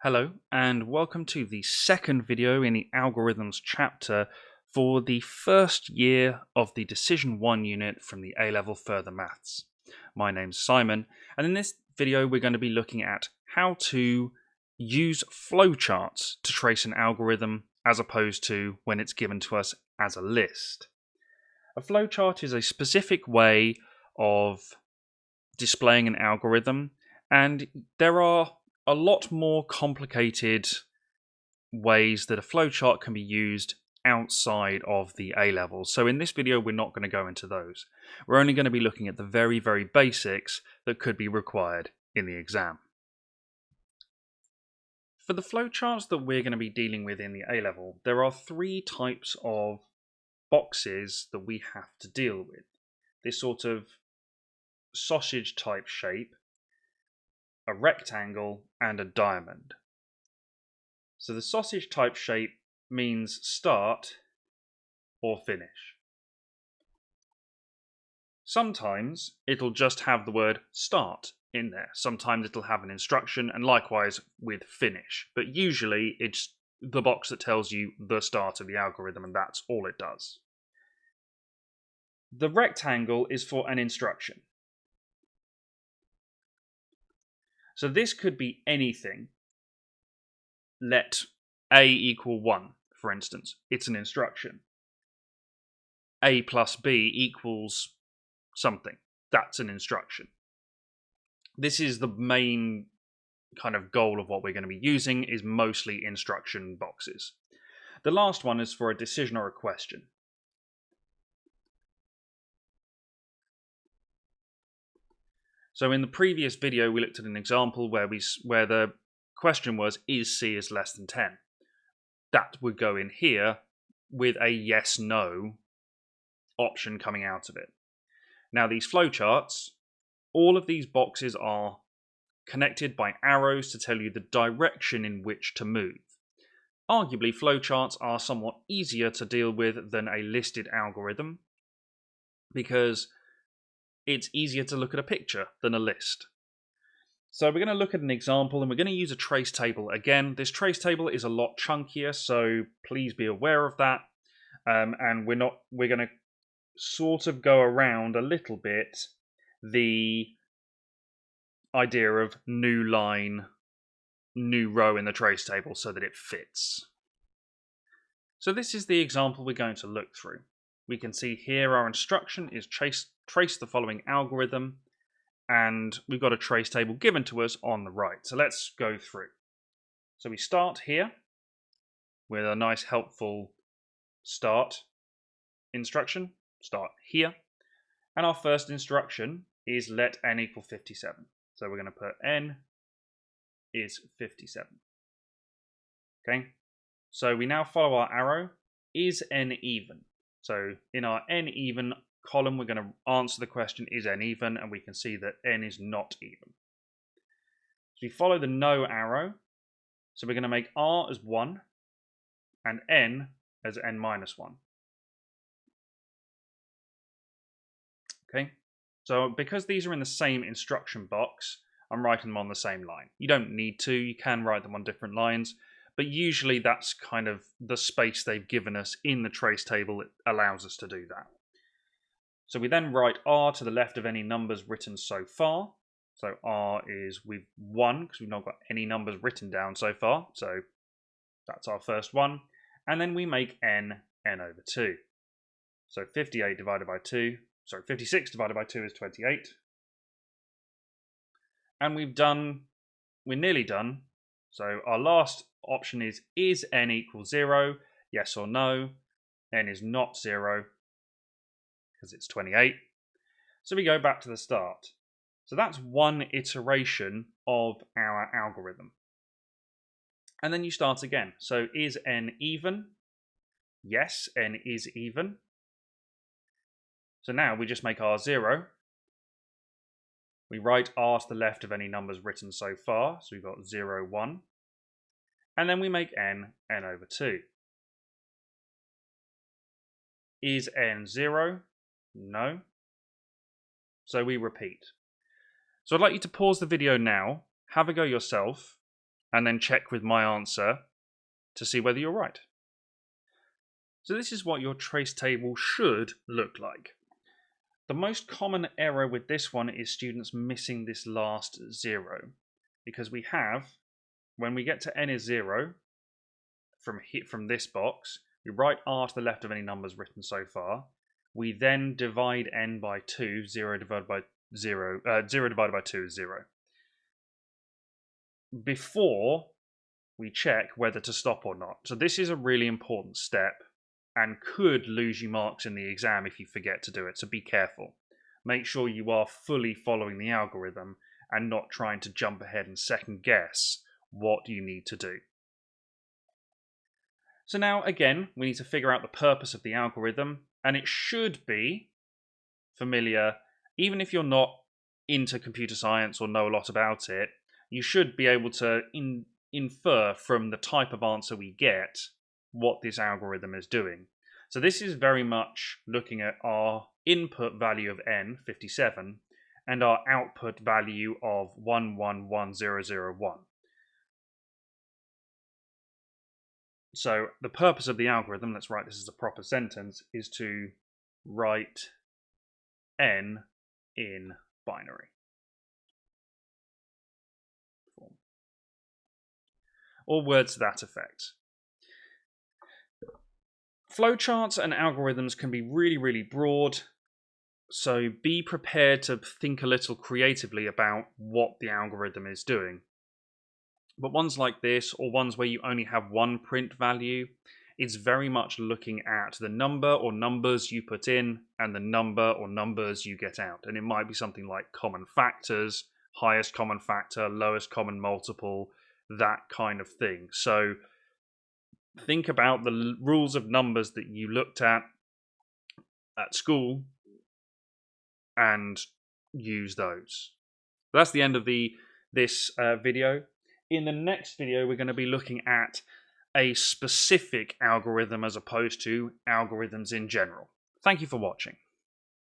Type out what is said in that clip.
Hello, and welcome to the second video in the Algorithms chapter for the first year of the Decision 1 unit from the A-Level Further Maths. My name's Simon, and in this video we're going to be looking at how to use flowcharts to trace an algorithm as opposed to when it's given to us as a list. A flowchart is a specific way of displaying an algorithm, and there are a lot more complicated ways that a flowchart can be used outside of the A-levels. So in this video, we're not going to go into those. We're only going to be looking at the very, very basics that could be required in the exam. For the flowcharts that we're going to be dealing with in the A-level, there are three types of boxes that we have to deal with. This sort of sausage type shape, a rectangle, and a diamond. So the sausage type shape means start or finish. Sometimes it'll just have the word start in there. Sometimes it'll have an instruction, and likewise with finish. But usually it's the box that tells you the start of the algorithm, and that's all it does. The rectangle is for an instruction. So this could be anything. Let A equal 1, for instance. It's an instruction. A plus B equals something. That's an instruction. This is the main kind of goal of what we're going to be using, is mostly instruction boxes. The last one is for a decision or a question. So in the previous video, we looked at an example where the question was, is C is less than 10? That would go in here with a yes-no option coming out of it. Now these flowcharts, all of these boxes are connected by arrows to tell you the direction in which to move. Arguably, flowcharts are somewhat easier to deal with than a listed algorithm because it's easier to look at a picture than a list. So we're going to look at an example, and we're going to use a trace table. Again, this trace table is a lot chunkier, so please be aware of that. And we're going to sort of go around a little bit the idea of new line, new row in the trace table so that it fits. So this is the example we're going to look through. We can see here our instruction is trace the following algorithm, and we've got a trace table given to us on the right. So let's go through. So we start here with a nice helpful start instruction. Start here. And our first instruction is let n equal 57. So we're going to put n is 57. Okay. So we now follow our arrow. Is n even? So in our n even column, we're going to answer the question, is n even? And we can see that n is not even. So we follow the no arrow. So we're going to make r as 1 and n as n minus 1. Okay. So because these are in the same instruction box, I'm writing them on the same line. You don't need to. You can write them on different lines. But usually that's kind of the space they've given us in the trace table. It allows us to do that. So we then write r to the left of any numbers written so far. So r is we've 1 because we've not got any numbers written down so far. So that's our first one. And then we make n over 2. So 56 divided by 2 is 28. And we're nearly done. So our last option is n equal 0? Yes or no? N is not 0 because it's 28. So we go back to the start. So that's one iteration of our algorithm. And then you start again. So is n even? Yes, n is even. So now we just make r 0. We write r to the left of any numbers written so far. So we've got 0, 1. And then we make n over 2. Is n 0? No. So we repeat. So I'd like you to pause the video now, have a go yourself, and then check with my answer to see whether you're right. So this is what your trace table should look like. The most common error with this one is students missing this last 0, because we have, when we get to n is 0, from this box, we write r to the left of any numbers written so far. We then divide n by 2, 0 divided by 0 divided by 2 is 0. Before we check whether to stop or not. So this is a really important step and could lose you marks in the exam if you forget to do it, so be careful. Make sure you are fully following the algorithm and not trying to jump ahead and second guess what you need to do. So now, again, we need to figure out the purpose of the algorithm, and it should be familiar, even if you're not into computer science or know a lot about it, you should be able to infer from the type of answer we get what this algorithm is doing. So this is very much looking at our input value of n, 57, and our output value of 111001. So the purpose of the algorithm, let's write this as a proper sentence, is to write n in binary form, or words to that effect. Flowcharts and algorithms can be really, really broad, so be prepared to think a little creatively about what the algorithm is doing. But ones like this, or ones where you only have one print value, it's very much looking at the number or numbers you put in and the number or numbers you get out. And it might be something like common factors, highest common factor, lowest common multiple, that kind of thing. So think about the rules of numbers that you looked at school and use those. That's the end of this video. In the next video, we're going to be looking at a specific algorithm as opposed to algorithms in general. Thank you for watching.